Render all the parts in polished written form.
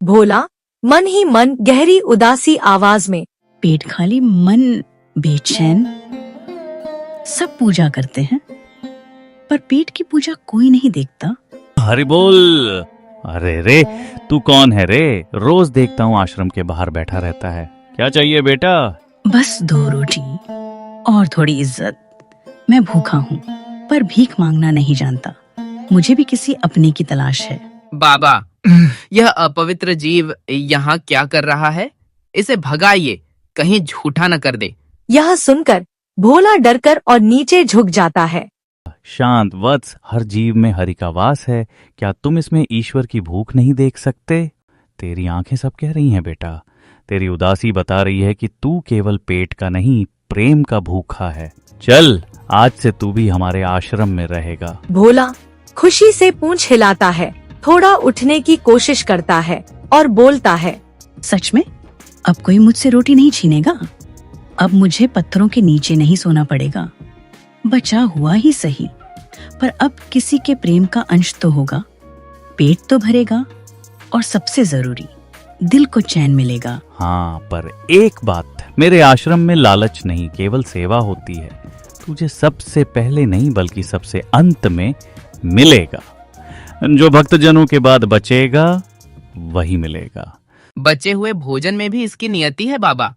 भोला मन ही मन गहरी उदासी आवाज में। पेट खाली मन बेचैन। सब पूजा करते हैं पर पेट की पूजा कोई नहीं देखता। हरि बोल। अरे रे, तू कौन है रे? रोज देखता हूँ आश्रम के बाहर बैठा रहता है। क्या चाहिए बेटा? बस 2 रोटी और थोड़ी इज्जत। मैं भूखा हूँ पर भीख मांगना नहीं जानता। मुझे भी किसी अपने की तलाश है। बाबा, यह अपवित्र जीव यहाँ क्या कर रहा है? इसे भगाइए, कहीं झूठा न कर दे। यह सुनकर भोला डरकर और नीचे झुक जाता है। शांत वत्स, हर जीव में हरि का वास है। क्या तुम इसमें ईश्वर की भूख नहीं देख सकते? तेरी आंखें सब कह रही हैं बेटा। तेरी उदासी बता रही है कि तू केवल पेट का नहीं, प्रेम का भूखा है। चल, आज से तू भी हमारे आश्रम में रहेगा। भोला खुशी से पूंछ हिलाता है, थोड़ा उठने की कोशिश करता है और बोलता है, सच में? अब कोई मुझसे रोटी नहीं छीनेगा। अब मुझे पत्थरों के नीचे नहीं सोना पड़ेगा। बचा हुआ ही सही, पर अब किसी के प्रेम का अंश तो होगा। पेट तो भरेगा और सबसे जरूरी, दिल को चैन मिलेगा। हाँ, पर एक बात, मेरे आश्रम में लालच नहीं, केवल सेवा होती है। तुझे सबसे पहले नहीं बल्कि सबसे अंत में मिलेगा। जो भक्तजनों के बाद बचेगा वही मिलेगा। बचे हुए भोजन में भी इसकी नियति है बाबा।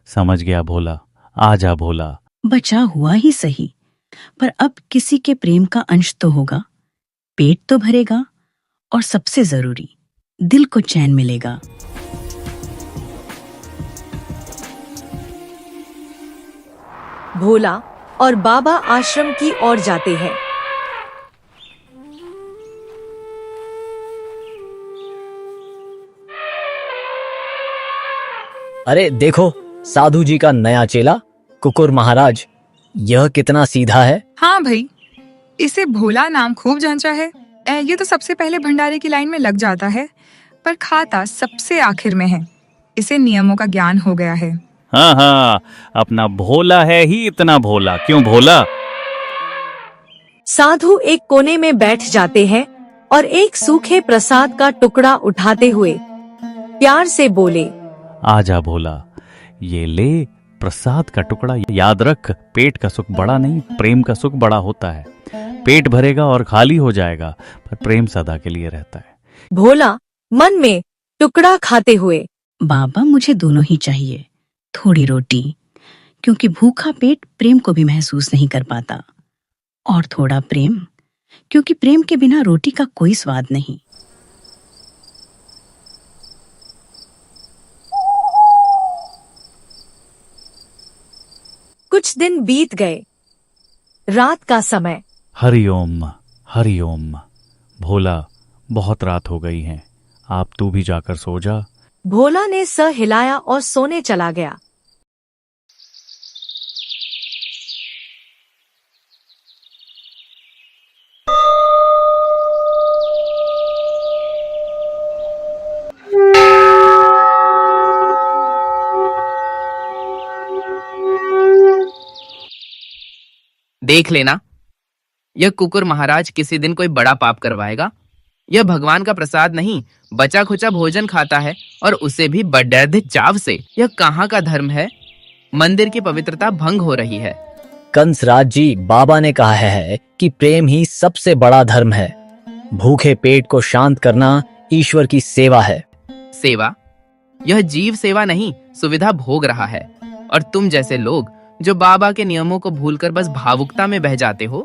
समझ गया भोला। आजा भोला। बचा हुआ ही सही, पर अब किसी के प्रेम का अंश तो होगा। पेट तो भरेगा और सबसे जरूरी, दिल को चैन मिलेगा। भोला और बाबा आश्रम की ओर जाते हैं। अरे देखो, साधु जी का नया चेला कुकुर महाराज। यह कितना सीधा है। हाँ भाई, इसे भोला नाम खूब जांचा है। ये तो सबसे पहले भंडारे की लाइन में लग जाता है, पर खाता सबसे आखिर में है। इसे नियमों का ज्ञान हो गया है। हाँ हाँ, अपना भोला है ही इतना भोला। क्यों भोला? साधु एक कोने में बैठ जाते हैं और एक सूखे प्रसाद का टुकड़ा उठाते हुए प्यार से बोले, आजा भोला, ये ले प्रसाद का टुकड़ा। याद रख, पेट का सुख बड़ा नहीं, प्रेम का सुख बड़ा होता है। पेट भरेगा और खाली हो जाएगा, पर प्रेम सदा के लिए रहता है। भोला मन में टुकड़ा खाते हुए, बाबा मुझे दोनों ही चाहिए। थोड़ी रोटी, क्योंकि भूखा पेट प्रेम को भी महसूस नहीं कर पाता, और थोड़ा प्रेम, क्योंकि प्रेम के बिना रोटी का कोई स्वाद नहीं। कुछ दिन बीत गए। रात का समय। हरिओम हरिओम। भोला, बहुत रात हो गई है, आप तू भी जाकर सो जा। भोला ने सर हिलाया और सोने चला गया। देख लेना, यह कुकुर महाराज किसी दिन कोई बड़ा पाप करवाएगा। यह भगवान का प्रसाद नहीं, बचा खुचा भोजन खाता है, और उसे भी बड़े चाव से। यह कहाँ का धर्म है? मंदिर की पवित्रता भंग हो रही है। कंसराज जी, बाबा ने कहा है कि प्रेम ही सबसे बड़ा धर्म है। भूखे पेट को शांत करना ईश्वर की सेवा है। सेवा? यह जीव सेवा नहीं, सुविधा भोग रहा है। और तुम जैसे लोग जो बाबा के नियमों को भूलकर बस भावुकता में बह जाते हो।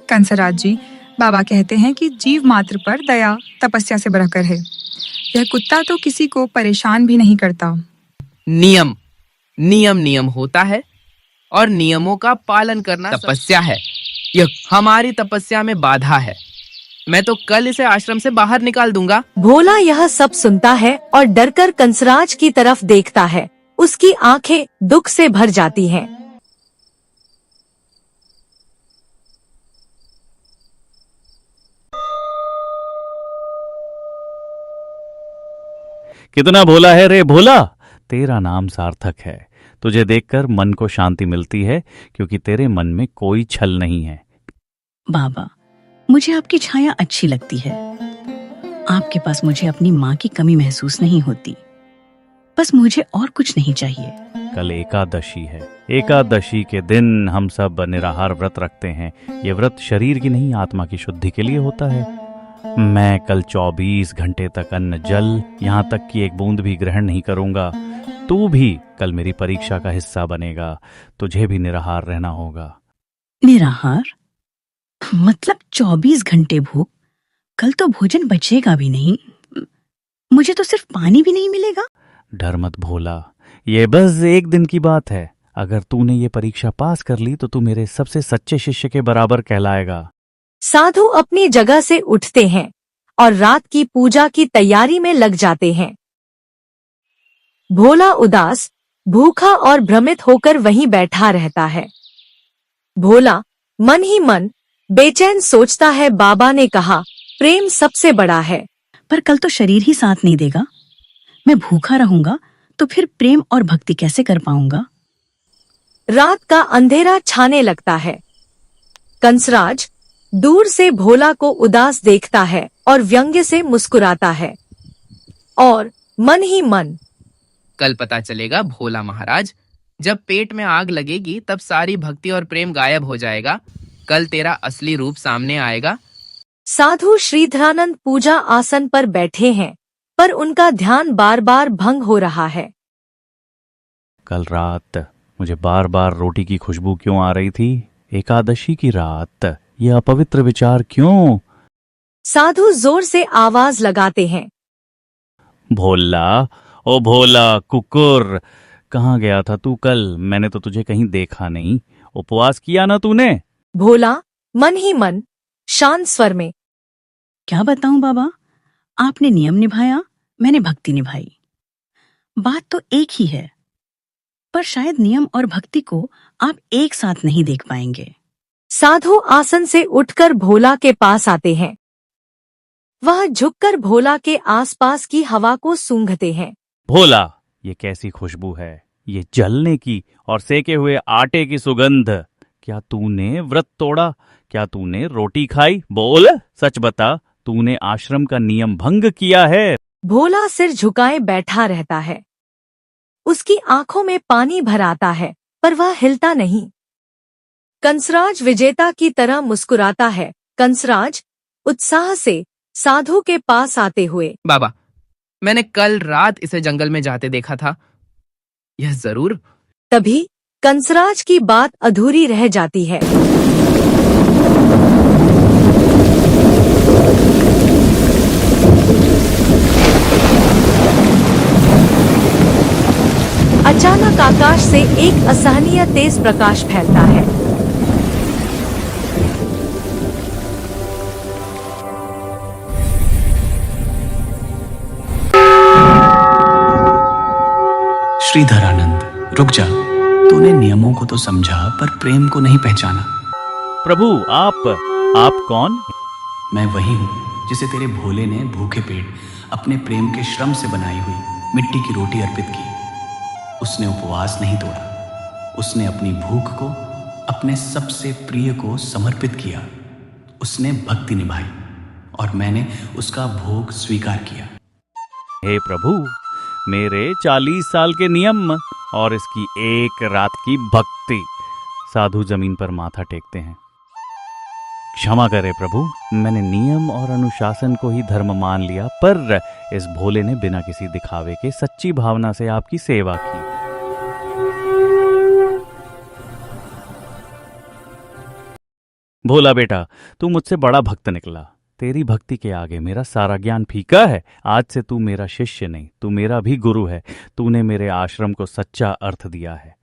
कंसराज जी, बाबा कहते हैं कि जीव मात्र पर दया तपस्या से बढ़कर है। यह कुत्ता तो किसी को परेशान भी नहीं करता। नियम नियम नियम होता है, और नियमों का पालन करना तपस्या है। यह हमारी तपस्या में बाधा है। मैं तो कल इसे आश्रम से बाहर निकाल दूंगा। भोला यह सब सुनता है और डरकर कंसराज की तरफ देखता है। उसकी आंखें दुख से भर जाती हैं। कितना भोला है रे भोला। तेरा नाम सार्थक है। तुझे देखकर मन को शांति मिलती है, क्योंकि तेरे मन में कोई छल नहीं है। बाबा, मुझे आपकी छाया अच्छी लगती है। आपके पास मुझे अपनी माँ की कमी महसूस नहीं होती। बस मुझे और कुछ नहीं चाहिए। कल एकादशी है। एकादशी के दिन हम सब निराहार व्रत रखते हैं। ये व्रत शरीर की नहीं, आत्मा की शुद्धि के लिए होता है। मैं कल 24 घंटे तक अन्न जल, यहाँ तक कि एक बूंद भी ग्रहण नहीं करूंगा। तू भी कल मेरी परीक्षा का हिस्सा बनेगा। तुझे भी निराहार रहना होगा। निराहार? मतलब 24 घंटे भूख? कल तो भोजन बचेगा भी नहीं। मुझे तो सिर्फ पानी भी नहीं मिलेगा। डर मत भोला, ये बस एक दिन की बात है। अगर तूने ये परीक्षा पास कर ली तो तू मेरे सबसे सच्चे शिष्य के बराबर कहलाएगा। साधु अपनी जगह से उठते हैं और रात की पूजा की तैयारी में लग जाते हैं। भोला उदास, भूखा और भ्रमित होकर वहीं बैठा रहता है। भोला मन ही मन बेचैन सोचता है, बाबा ने कहा प्रेम सबसे बड़ा है। पर कल तो शरीर ही साथ नहीं देगा। मैं भूखा रहूंगा तो फिर प्रेम और भक्ति कैसे कर पाऊंगा? रात का अंधेरा छाने लगता है। कंसराज दूर से भोला को उदास देखता है और व्यंग्य से मुस्कुराता है और मन ही मन, कल पता चलेगा भोला महाराज, जब पेट में आग लगेगी तब सारी भक्ति और प्रेम गायब हो जाएगा। कल तेरा असली रूप सामने आएगा। साधु श्रीधरानंद पूजा आसन पर बैठे हैं, पर उनका ध्यान बार बार भंग हो रहा है। कल रात मुझे बार बार रोटी की खुशबू क्यों आ रही थी? एकादशी की रात ये अपवित्र विचार क्यों? साधु जोर से आवाज लगाते हैं। भोला, ओ भोला कुकुर, कहाँ गया था तू कल? मैंने तो तुझे कहीं देखा नहीं। उपवास किया ना तूने? भोला मन ही मन शांत स्वर में, क्या बताऊं बाबा, आपने नियम निभाया, मैंने भक्ति निभाई। बात तो एक ही है, पर शायद नियम और भक्ति को आप एक साथ नहीं देख पाएंगे। साधु आसन से उठकर भोला के पास आते हैं। वह झुककर भोला के आसपास की हवा को सूंघते हैं। भोला, ये कैसी खुशबू है? ये जलने की और सेके हुए आटे की सुगंध। क्या तूने व्रत तोड़ा? क्या तूने रोटी खाई? बोल, सच बता, तूने आश्रम का नियम भंग किया है? भोला सिर झुकाए बैठा रहता है। उसकी आंखों में पानी भर आता है, पर वह हिलता नहीं। कंसराज विजेता की तरह मुस्कुराता है। कंसराज उत्साह से साधु के पास आते हुए, बाबा, मैंने कल रात इसे जंगल में जाते देखा था। यह जरूर। तभी कंसराज की बात अधूरी रह जाती है। अचानक आकाश से एक असहनीय तेज प्रकाश फैलता है। श्रीधरानंद, रुक जा। तूने नियमों को तो समझा पर प्रेम को नहीं पहचाना। प्रभु, आप कौन? मैं वही हूँ जिसे तेरे भोले ने भूखे पेट अपने प्रेम के श्रम से बनाई हुई मिट्टी की रोटी अर्पित की। उसने उपवास नहीं तोड़ा। उसने अपनी भूख को अपने सबसे प्रिय को समर्पित किया। उसने भक्ति निभाई और मैंने उसका भोग स्वीकार किया। हे प्रभु, मेरे 40 साल के नियम और इसकी एक रात की भक्ति। साधु जमीन पर माथा टेकते हैं। क्षमा करे प्रभु, मैंने नियम और अनुशासन को ही धर्म मान लिया, पर इस भोले ने बिना किसी दिखावे के सच्ची भावना से आपकी सेवा की। भोला बेटा, तू मुझसे बड़ा भक्त निकला। तेरी भक्ति के आगे मेरा सारा ज्ञान फीका है। आज से तू मेरा शिष्य नहीं, तू मेरा भी गुरु है। तूने मेरे आश्रम को सच्चा अर्थ दिया है।